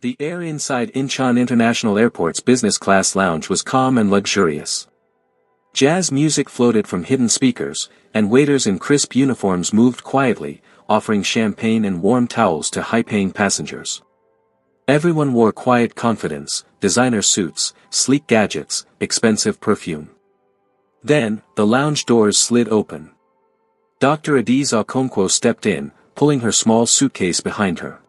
The air inside Incheon International Airport's business class lounge was calm and luxurious. Jazz music floated from hidden speakers, and waiters in crisp uniforms moved quietly, offering champagne and warm towels to high-paying passengers. Everyone wore quiet confidence, designer suits, sleek gadgets, expensive perfume. Then, the lounge doors slid open. Dr. Adiz Okonkwo stepped in, pulling her small suitcase behind her.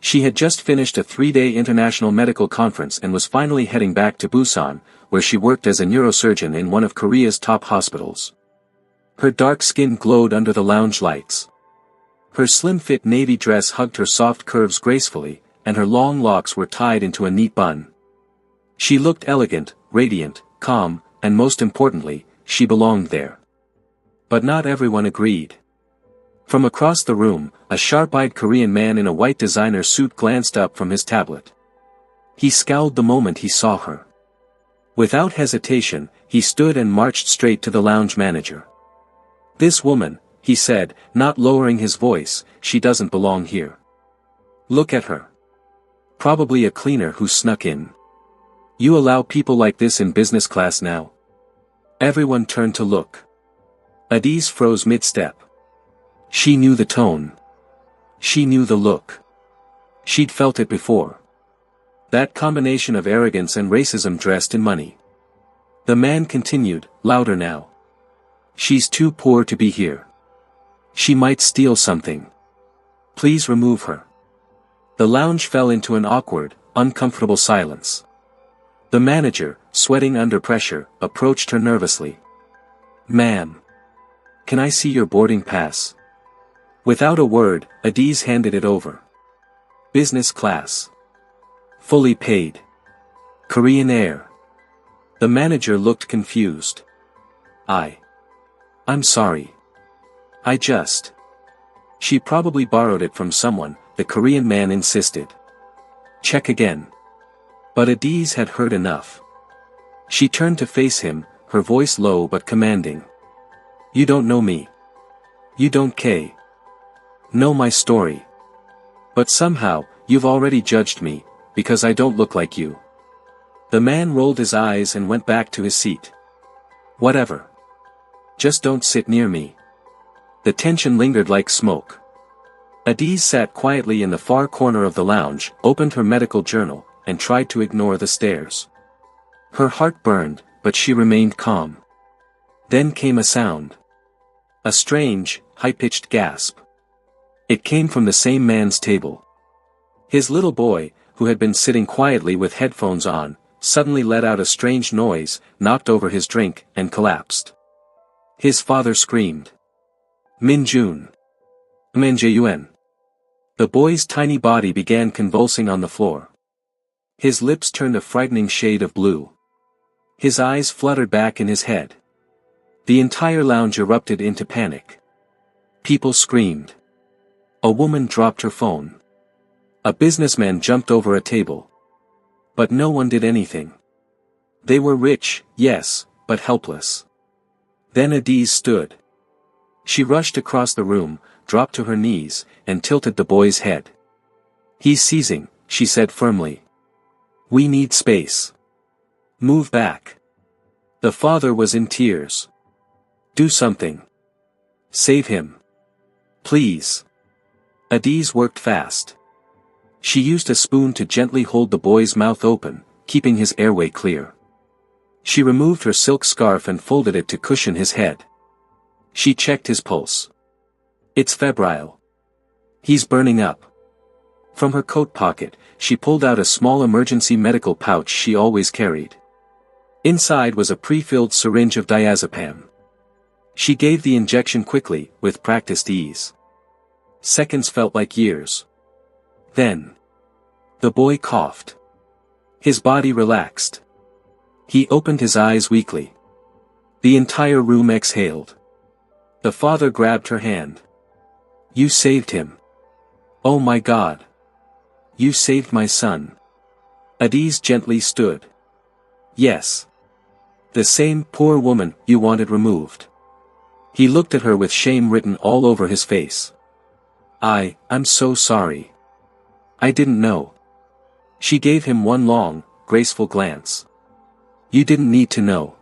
She had just finished a 3-day international medical conference and was finally heading back to Busan, where she worked as a neurosurgeon in one of Korea's top hospitals. Her dark skin glowed under the lounge lights. Her slim-fit navy dress hugged her soft curves gracefully, and her long locks were tied into a neat bun. She looked elegant, radiant, calm, and most importantly, she belonged there. But not everyone agreed. From across the room, a sharp-eyed Korean man in a white designer suit glanced up from his tablet. He scowled the moment he saw her. Without hesitation, he stood and marched straight to the lounge manager. "This woman," he said, not lowering his voice, "she doesn't belong here. Look at her. Probably a cleaner who snuck in. You allow people like this in business class now?" Everyone turned to look. Adiz froze mid-step. She knew the tone. She knew the look. She'd felt it before. That combination of arrogance and racism dressed in money. The man continued, louder now. "She's too poor to be here. She might steal something. Please remove her." The lounge fell into an awkward, uncomfortable silence. The manager, sweating under pressure, approached her nervously. "Ma'am. Can I see your boarding pass?" Without a word, Adiz handed it over. "Business class. Fully paid. Korean Air." The manager looked confused. I'm sorry. She probably borrowed it from someone," the Korean man insisted. "Check again." But Adiz had heard enough. She turned to face him, her voice low but commanding. "You don't know me. You don't know my story. But somehow, you've already judged me, because I don't look like you." The man rolled his eyes and went back to his seat. "Whatever. Just don't sit near me." The tension lingered like smoke. Adiz sat quietly in the far corner of the lounge, opened her medical journal, and tried to ignore the stares. Her heart burned, but she remained calm. Then came a sound. A strange, high-pitched gasp. It came from the same man's table. His little boy, who had been sitting quietly with headphones on, suddenly let out a strange noise, knocked over his drink, and collapsed. His father screamed. "Min-jun. Min-jae-yun." The boy's tiny body began convulsing on the floor. His lips turned a frightening shade of blue. His eyes fluttered back in his head. The entire lounge erupted into panic. People screamed. A woman dropped her phone. A businessman jumped over a table. But no one did anything. They were rich, yes, but helpless. Then Adiz stood. She rushed across the room, dropped to her knees, and tilted the boy's head. "He's seizing," she said firmly. "We need space. Move back." The father was in tears. "Do something. Save him. Please." Adiz worked fast. She used a spoon to gently hold the boy's mouth open, keeping his airway clear. She removed her silk scarf and folded it to cushion his head. She checked his pulse. "It's febrile. He's burning up." From her coat pocket, she pulled out a small emergency medical pouch she always carried. Inside was a pre-filled syringe of diazepam. She gave the injection quickly, with practiced ease. Seconds felt like years. Then, the boy coughed. His body relaxed. He opened his eyes weakly. The entire room exhaled. The father grabbed her hand. "You saved him. Oh my God. You saved my son." Adiz gently stood. "Yes. The same poor woman you wanted removed." He looked at her with shame written all over his face. I'm so sorry. I didn't know. She gave him one long, graceful glance. You didn't need to know.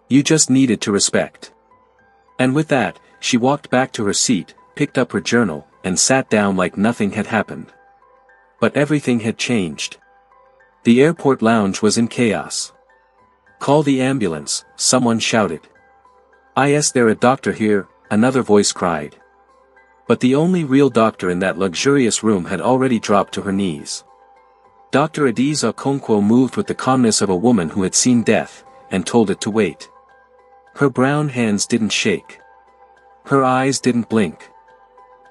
You just needed to respect. And with that, she walked back to her seat, picked up her journal, and sat down like nothing had happened. But everything had changed. The airport lounge was in chaos. Call the ambulance, someone shouted. Is there a doctor here? Another voice cried. But the only real doctor in that luxurious room had already dropped to her knees. Dr. Adiza Okonkwo moved with the calmness of a woman who had seen death, and told it to wait. Her brown hands didn't shake. Her eyes didn't blink.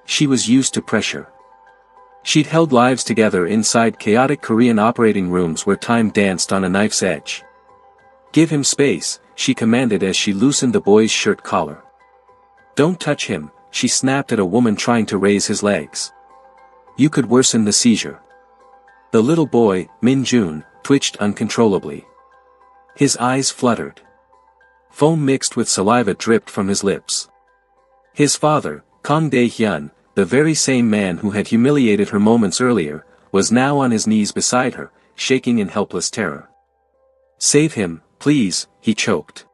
She was used to pressure. She'd held lives together inside chaotic Korean operating rooms where time danced on a knife's edge. Give him space, she commanded as she loosened the boy's shirt collar. Don't touch him, she snapped at a woman trying to raise his legs. You could worsen the seizure. The little boy, Min Jun, twitched uncontrollably. His eyes fluttered. Foam mixed with saliva dripped from his lips. His father, Kang Dae-hyun, the very same man who had humiliated her moments earlier, was now on his knees beside her, shaking in helpless terror. Save him, please, he choked.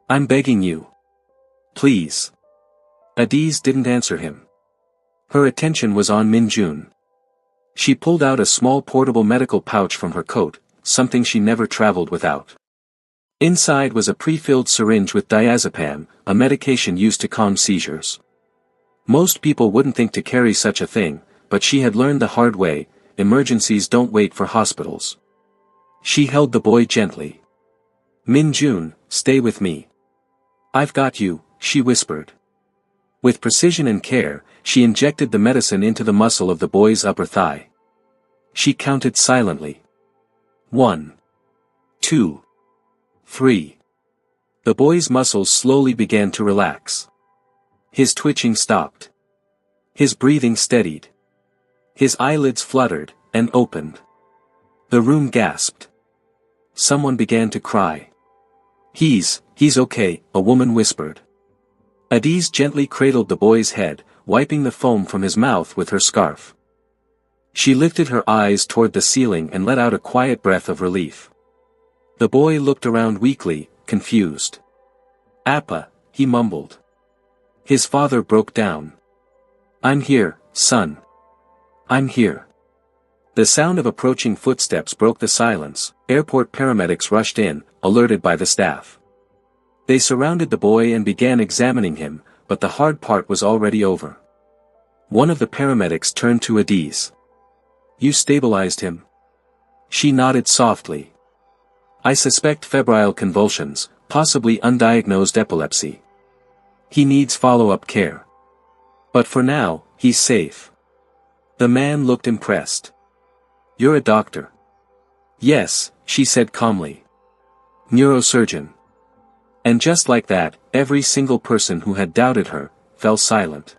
I'm begging you. Please. Adiz didn't answer him. Her attention was on Min Jun. She pulled out a small portable medical pouch from her coat, something she never traveled without. Inside was a pre-filled syringe with diazepam, a medication used to calm seizures. Most people wouldn't think to carry such a thing, but she had learned the hard way, emergencies don't wait for hospitals. She held the boy gently. Min Jun, stay with me. I've got you, she whispered. With precision and care, she injected the medicine into the muscle of the boy's upper thigh. She counted silently. 1, 2, 3. The boy's muscles slowly began to relax. His twitching stopped. His breathing steadied. His eyelids fluttered, and opened. The room gasped. Someone began to cry. He's okay, a woman whispered. Adiz gently cradled the boy's head, wiping the foam from his mouth with her scarf. She lifted her eyes toward the ceiling and let out a quiet breath of relief. The boy looked around weakly, confused. Appa, he mumbled. His father broke down. I'm here, son. I'm here. The sound of approaching footsteps broke the silence. Airport paramedics rushed in, alerted by the staff. They surrounded the boy and began examining him, but the hard part was already over. One of the paramedics turned to Adiz. You stabilized him? She nodded softly. I suspect febrile convulsions, possibly undiagnosed epilepsy. He needs follow-up care. But for now, he's safe. The man looked impressed. You're a doctor. Yes, she said calmly. Neurosurgeon. And just like that, every single person who had doubted her, fell silent.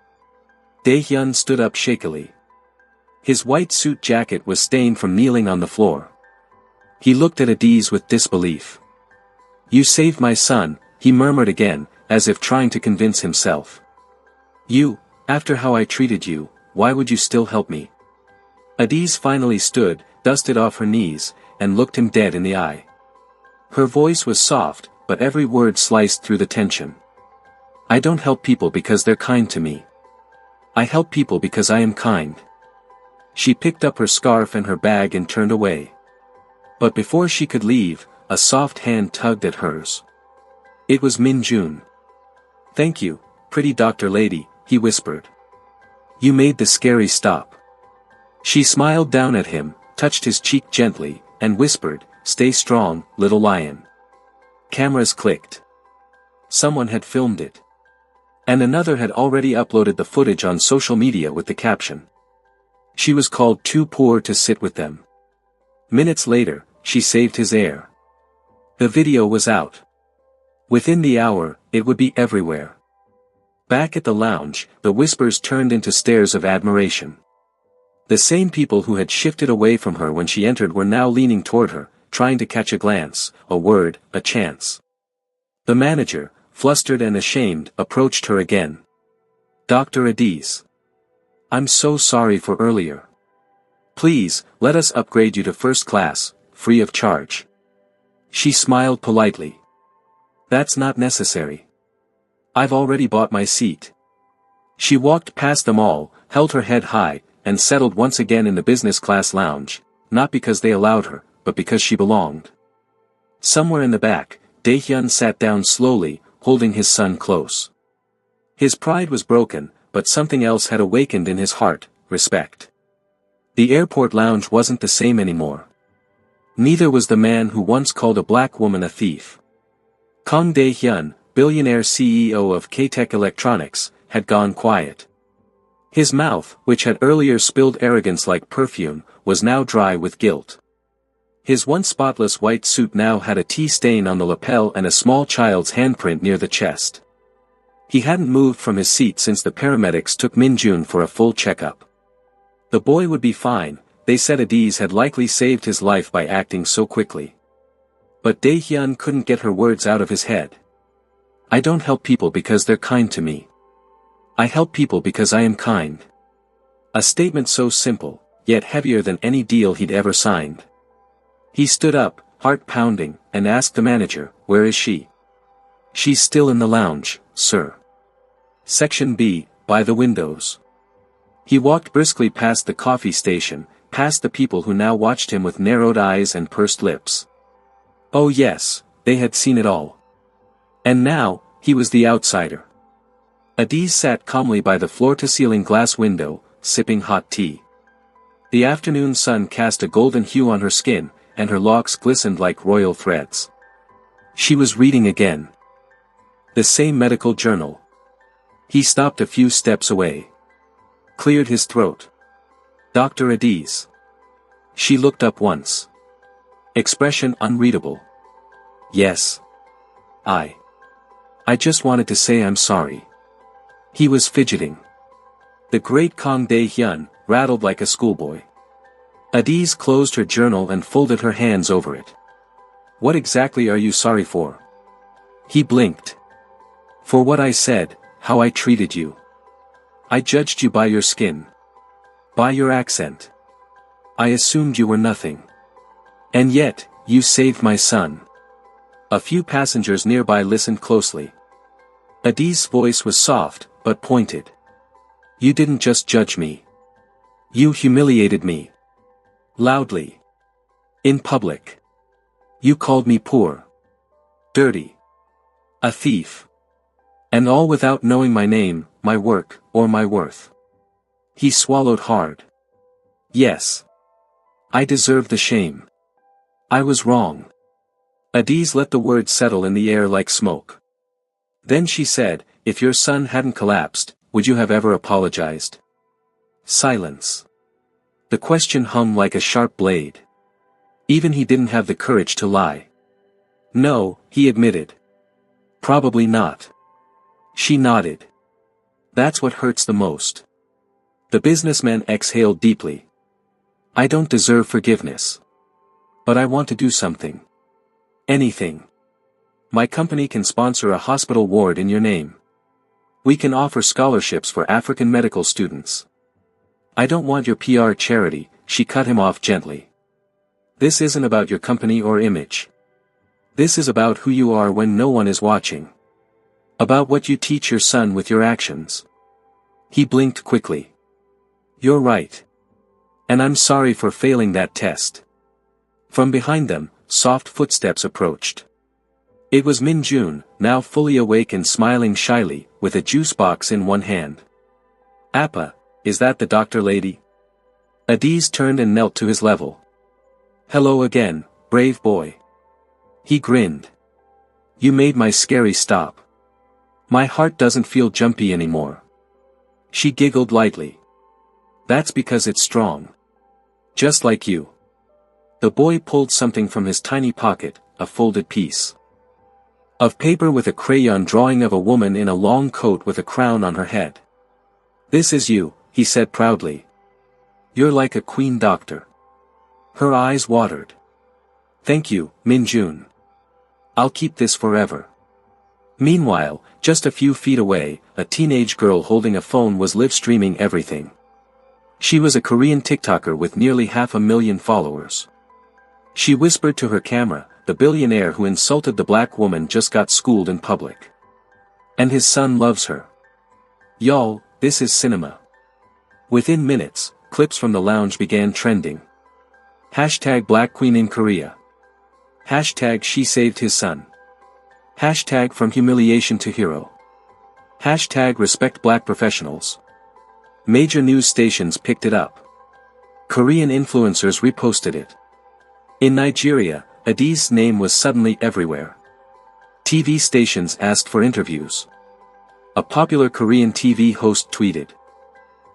Dae-hyun stood up shakily. His white suit jacket was stained from kneeling on the floor. He looked at Adiz with disbelief. You saved my son, he murmured again, as if trying to convince himself. You, after how I treated you, why would you still help me? Adiz finally stood, dusted off her knees, and looked him dead in the eye. Her voice was soft, but every word sliced through the tension. I don't help people because they're kind to me. I help people because I am kind. She picked up her scarf and her bag and turned away. But before she could leave, a soft hand tugged at hers. It was Min Jun. Thank you, pretty doctor lady, he whispered. You made the scary stop. She smiled down at him, touched his cheek gently, and whispered, Stay strong, little lion. Cameras clicked. Someone had filmed it. And another had already uploaded the footage on social media with the caption. She was called too poor to sit with them. Minutes later, she saved his air. The video was out. Within the hour, it would be everywhere. Back at the lounge, the whispers turned into stares of admiration. The same people who had shifted away from her when she entered were now leaning toward her, trying to catch a glance, a word, a chance. The manager, flustered and ashamed, approached her again. Dr. Adiz. I'm so sorry for earlier. Please, let us upgrade you to first class, free of charge. She smiled politely. That's not necessary. I've already bought my seat. She walked past them all, held her head high, and settled once again in the business class lounge, not because they allowed her, but because she belonged. Somewhere in the back, Dae-hyun sat down slowly, holding his son close. His pride was broken, but something else had awakened in his heart, respect. The airport lounge wasn't the same anymore. Neither was the man who once called a black woman a thief. Kang Dae-hyun, billionaire CEO of K-Tech Electronics, had gone quiet. His mouth, which had earlier spilled arrogance like perfume, was now dry with guilt. His once spotless white suit now had a tea stain on the lapel and a small child's handprint near the chest. He hadn't moved from his seat since the paramedics took Min-jun for a full checkup. The boy would be fine, they said. Adiz had likely saved his life by acting so quickly. But Dae-hyun couldn't get her words out of his head. I don't help people because they're kind to me. I help people because I am kind. A statement so simple, yet heavier than any deal he'd ever signed. He stood up, heart pounding, and asked the manager, "Where is she?" "She's still in the lounge, sir. Section B, by the windows." He walked briskly past the coffee station, past the people who now watched him with narrowed eyes and pursed lips. Oh yes, they had seen it all. And now, he was the outsider. Adiz sat calmly by the floor-to-ceiling glass window, sipping hot tea. The afternoon sun cast a golden hue on her skin, and her locks glistened like royal threads. She was reading again. The same medical journal. He stopped a few steps away. Cleared his throat. "Dr. Adiz." She looked up once. Expression unreadable. "Yes. I just wanted to say I'm sorry." He was fidgeting. The great Kang Dae-hyun rattled like a schoolboy. Adiz closed her journal and folded her hands over it. "What exactly are you sorry for?" He blinked. "For what I said, how I treated you. I judged you by your skin. By your accent. I assumed you were nothing. And yet, you saved my son." A few passengers nearby listened closely. Adiz's voice was soft, but pointed. "You didn't just judge me. You humiliated me. Loudly. In public. You called me poor. Dirty. A thief. And all without knowing my name, my work, or my worth." He swallowed hard. "Yes. I deserve the shame. I was wrong." Adiz let the words settle in the air like smoke. Then she said, "If your son hadn't collapsed, would you have ever apologized?" Silence. The question hung like a sharp blade. Even he didn't have the courage to lie. "No," he admitted. "Probably not." She nodded. "That's what hurts the most." The businessman exhaled deeply. "I don't deserve forgiveness. But I want to do something. Anything. My company can sponsor a hospital ward in your name. We can offer scholarships for African medical students. I don't want your PR charity," she cut him off gently. "This isn't about your company or image. This is about who you are when no one is watching. About what you teach your son with your actions." He blinked quickly. "You're right. And I'm sorry for failing that test." From behind them, soft footsteps approached. It was Min-jun, now fully awake and smiling shyly, with a juice box in one hand. "Appa, is that the doctor lady?" Adiz turned and knelt to his level. "Hello again, brave boy." He grinned. "You made my scary stop. My heart doesn't feel jumpy anymore." She giggled lightly. "That's because it's strong. Just like you." The boy pulled something from his tiny pocket, a folded piece of paper with a crayon drawing of a woman in a long coat with a crown on her head. "This is you," he said proudly. "You're like a queen doctor." Her eyes watered. "Thank you, Min-jun. I'll keep this forever." Meanwhile, just a few feet away, a teenage girl holding a phone was live streaming everything. She was a Korean TikToker with nearly 500,000 followers. She whispered to her camera, "The billionaire who insulted the black woman just got schooled in public. And his son loves her. Y'all, this is cinema." Within minutes, clips from the lounge began trending. Hashtag Black Queen in Korea. Hashtag She Saved His Son. Hashtag From Humiliation to Hero. Hashtag Respect Black Professionals. Major news stations picked it up. Korean influencers reposted it. In Nigeria, Adi's name was suddenly everywhere. TV stations asked for interviews. A popular Korean TV host tweeted,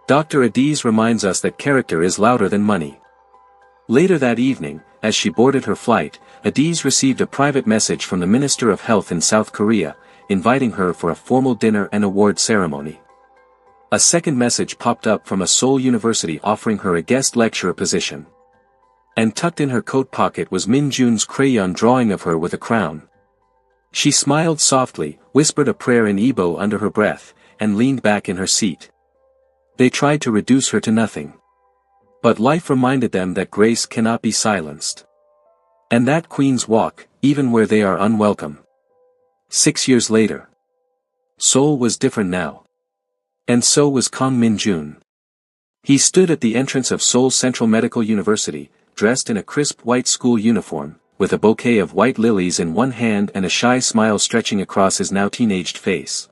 "Dr. Adiz reminds us that character is louder than money." Later that evening, as she boarded her flight, Adiz received a private message from the Minister of Health in South Korea, inviting her for a formal dinner and award ceremony. A second message popped up from a Seoul university offering her a guest lecturer position. And tucked in her coat pocket was Min Jun's crayon drawing of her with a crown. She smiled softly, whispered a prayer in Igbo under her breath, and leaned back in her seat. They tried to reduce her to nothing. But life reminded them that grace cannot be silenced. And that queens walk, even where they are unwelcome. 6 years later. Seoul was different now. And so was Kang Min-jun. He stood at the entrance of Seoul Central Medical University, dressed in a crisp white school uniform, with a bouquet of white lilies in one hand and a shy smile stretching across his now teenaged face.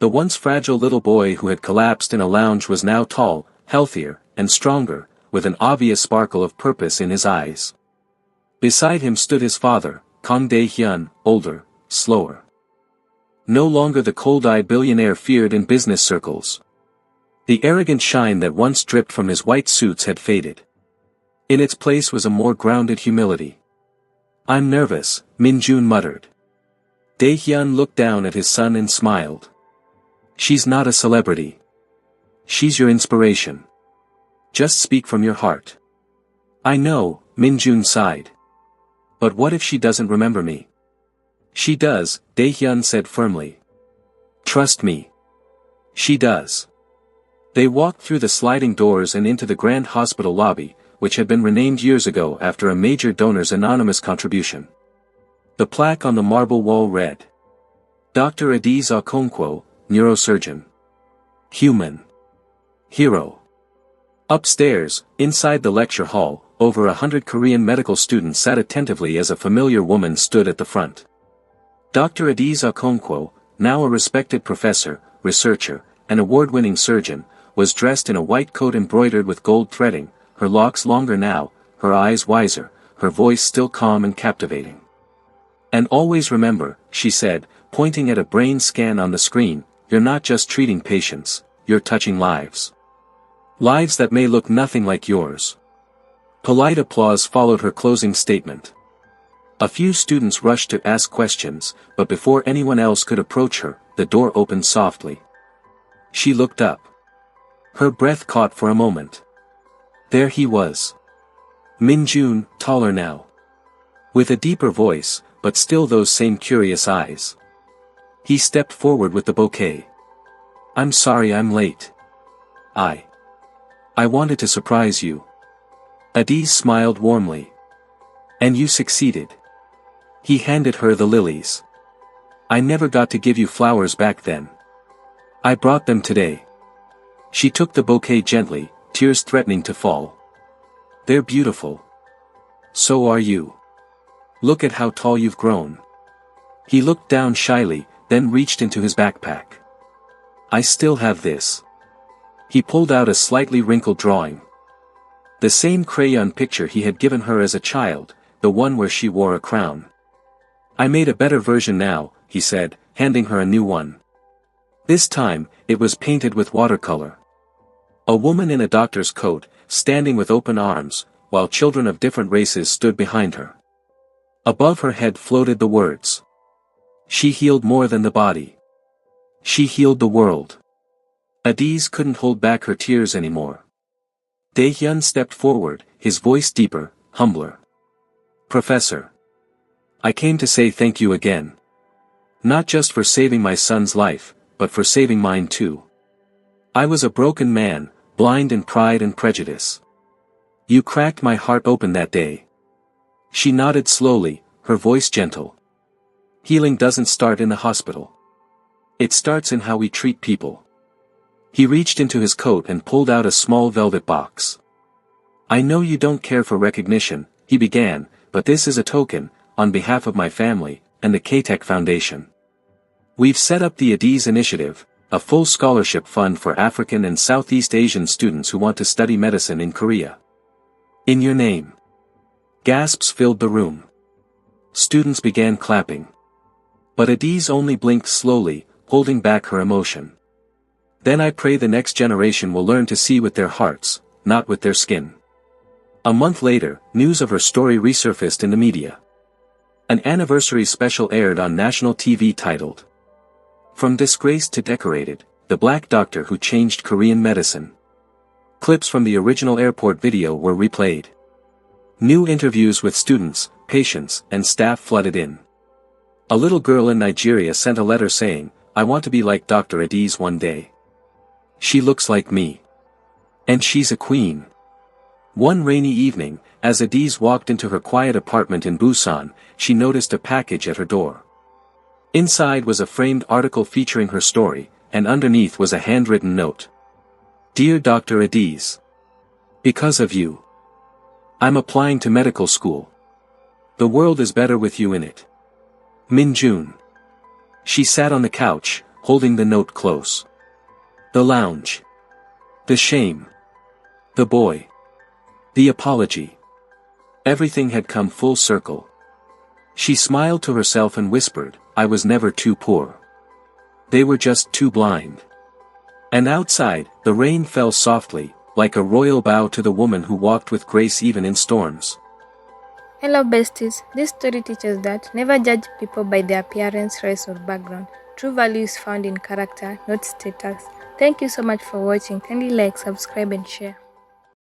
The once fragile little boy who had collapsed in a lounge was now tall, healthier, and stronger, with an obvious sparkle of purpose in his eyes. Beside him stood his father, Kang Dae-hyun, older, slower. No longer the cold-eyed billionaire feared in business circles. The arrogant shine that once dripped from his white suits had faded. In its place was a more grounded humility. "I'm nervous," Min-jun muttered. Dae-hyun looked down at his son and smiled. "She's not a celebrity. She's your inspiration. Just speak from your heart." "I know," Min-jun sighed. "But what if she doesn't remember me?" "She does," Dae-hyun said firmly. "Trust me. She does." They walked through the sliding doors and into the grand hospital lobby, which had been renamed years ago after a major donor's anonymous contribution. The plaque on the marble wall read, "Dr. Adiz Okonkwo, neurosurgeon. Human. Hero." Upstairs, inside the lecture hall, over 100 Korean medical students sat attentively as a familiar woman stood at the front. Dr. Adiz Okonkwo, now a respected professor, researcher, and award-winning surgeon, was dressed in a white coat embroidered with gold threading, her locks longer now, her eyes wiser, her voice still calm and captivating. "And always remember," she said, pointing at a brain scan on the screen, "you're not just treating patients, you're touching lives. Lives that may look nothing like yours." Polite applause followed her closing statement. A few students rushed to ask questions, but before anyone else could approach her, the door opened softly. She looked up. Her breath caught for a moment. There he was. Min-jun, taller now. With a deeper voice, but still those same curious eyes. He stepped forward with the bouquet. "I'm sorry I'm late. I wanted to surprise you." Adiz smiled warmly. "And you succeeded." He handed her the lilies. "I never got to give you flowers back then. I brought them today." She took the bouquet gently, tears threatening to fall. "They're beautiful. So are you. Look at how tall you've grown." He looked down shyly, then reached into his backpack. "I still have this." He pulled out a slightly wrinkled drawing. The same crayon picture he had given her as a child, the one where she wore a crown. "I made a better version now," he said, handing her a new one. This time, it was painted with watercolor. A woman in a doctor's coat, standing with open arms, while children of different races stood behind her. Above her head floated the words, "She healed more than the body. She healed the world." Adiz couldn't hold back her tears anymore. Dae-hyun stepped forward, his voice deeper, humbler. "Professor. I came to say thank you again. Not just for saving my son's life, but for saving mine too. I was a broken man, blind in pride and prejudice. You cracked my heart open that day. She nodded slowly, her voice gentle. Healing doesn't start in the hospital. It starts in how we treat people. He reached into his coat and pulled out a small velvet box. I know you don't care for recognition, he began, but this is a token, on behalf of my family, and the K-Tech Foundation. We've set up the ADIS Initiative, a full scholarship fund for African and Southeast Asian students who want to study medicine in Korea. In your name. Gasps filled the room. Students began clapping. But ADIS only blinked slowly, holding back her emotion. Then I pray the next generation will learn to see with their hearts, not with their skin. A month later, news of her story resurfaced in the media. An anniversary special aired on national TV titled, From Disgraced to Decorated, the Black Doctor Who Changed Korean Medicine. Clips from the original airport video were replayed. New interviews with students, patients, and staff flooded in. A little girl in Nigeria sent a letter saying, I want to be like Dr. ADIS one day. She looks like me. And she's a queen. One rainy evening, as ADIS walked into her quiet apartment in Busan, she noticed a package at her door. Inside was a framed article featuring her story, and underneath was a handwritten note. Dear Dr. ADIS. Because of you. I'm applying to medical school. The world is better with you in it. Min Jun. She sat on the couch, holding the note close. The lounge. The shame. The boy. The apology. Everything had come full circle. She smiled to herself and whispered, I was never too poor. They were just too blind. And outside, the rain fell softly, like a royal bow to the woman who walked with grace even in storms. Hello besties, this story teaches that never judge people by their appearance, race or background. True value is found in character, not status. Thank you so much for watching. Kindly like, subscribe and share.